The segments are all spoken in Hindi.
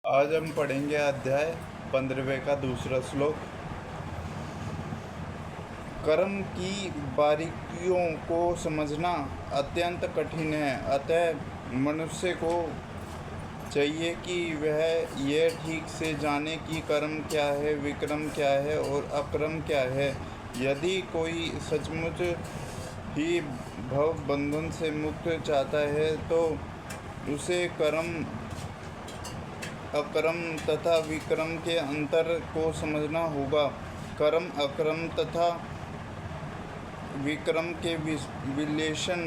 आज हम पढ़ेंगे अध्याय 15वें का दूसरा श्लोक। कर्म की बारीकियों को समझना अत्यंत कठिन है, अतः मनुष्य को चाहिए कि वह यह ठीक से जाने कि कर्म क्या है, विक्रम क्या है और अकर्म क्या है। यदि कोई सचमुच ही भव बंधन से मुक्त चाहता है तो उसे कर्म, अकर्म तथा विक्रम के अंतर को समझना होगा। कर्म, अकर्म तथा विक्रम के विश्लेषण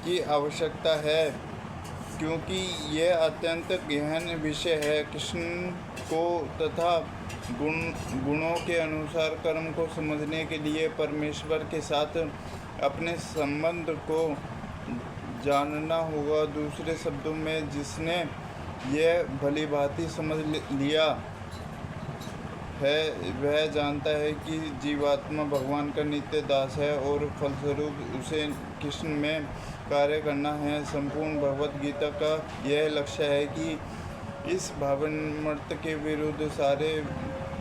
की आवश्यकता है, क्योंकि यह अत्यंत गहन विषय है। कृष्ण को तथा गुणों के अनुसार कर्म को समझने के लिए परमेश्वर के साथ अपने संबंध को जानना होगा। दूसरे शब्दों में, जिसने यह भलीभांति समझ लिया है वह जानता है कि जीवात्मा भगवान का नित्य दास है और फलस्वरूप उसे कृष्ण में कार्य करना है। संपूर्ण भगवद गीता का यह लक्ष्य है कि इस भावामर्थ के विरुद्ध सारे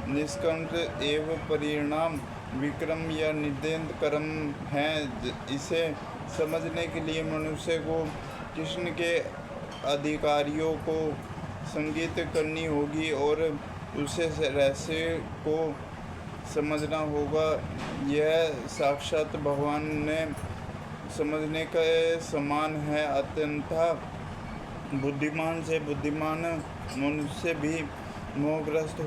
निष्कर्ष एवं परिणाम विक्रम या निर्देश कर्म हैं। इसे समझने के लिए मनुष्य को कृष्ण के अधिकारियों को संगीत करनी होगी और उसे रहस्य को समझना होगा। यह साक्षात भगवान ने समझने के समान है। अत्यंत बुद्धिमान से बुद्धिमान मनुष्य भी मोहग्रस्त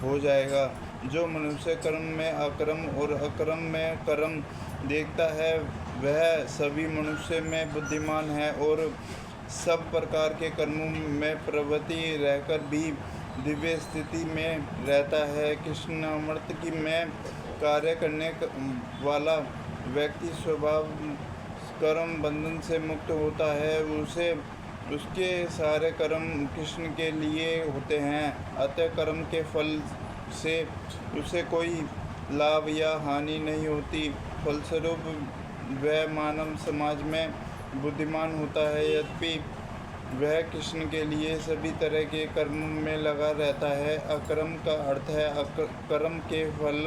हो जाएगा। जो मनुष्य कर्म में अकर्म और अकर्म में कर्म देखता है वह सभी मनुष्य में बुद्धिमान है और सब प्रकार के कर्मों में प्रवृत्ति रहकर भी दिव्य स्थिति में रहता है। कृष्ण अमृत की में कार्य करने वाला व्यक्ति स्वभाव कर्म बंधन से मुक्त होता है। उसके सारे कर्म कृष्ण के लिए होते हैं, अतः कर्म के फल से उसे कोई लाभ या हानि नहीं होती। फलस्वरूप वह मानव समाज में बुद्धिमान होता है। यद्यपि वह कृष्ण के लिए सभी तरह के कर्मों में लगा रहता है। अकर्म का अर्थ है कर्म के फल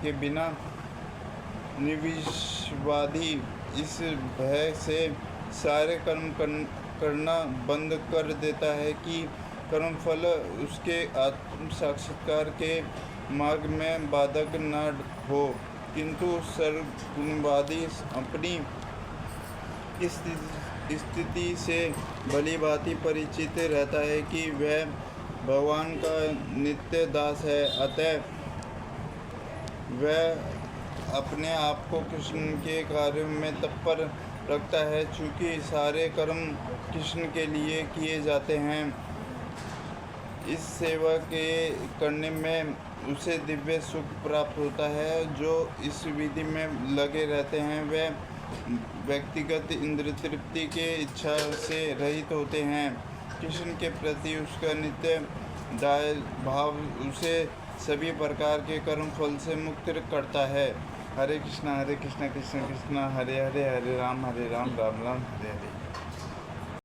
के बिना निविष्वादी। इस भय से सारे कर्म करना बंद कर देता है कि कर्म फल उसके आत्म साक्षात्कार के मार्ग में बाधक न हो, किंतु सर्वगुणवादी अपनी स्थिति से भलीभांति परिचित रहता है कि वह भगवान का नित्य दास है, अतः वह अपने आप को कृष्ण के कार्य में तत्पर रखता है। चूँकि सारे कर्म कृष्ण के लिए किए जाते हैं, इस सेवा के करने में उसे दिव्य सुख प्राप्त होता है। जो इस विधि में लगे रहते हैं वे व्यक्तिगत इंद्रिय तृप्ति के इच्छा से रहित होते हैं। कृष्ण के प्रति उसका नित्य दाय भाव उसे सभी प्रकार के कर्म फल से मुक्त करता है। हरे कृष्णा कृष्ण कृष्ण हरे हरे, हरे राम राम राम हरे हरे।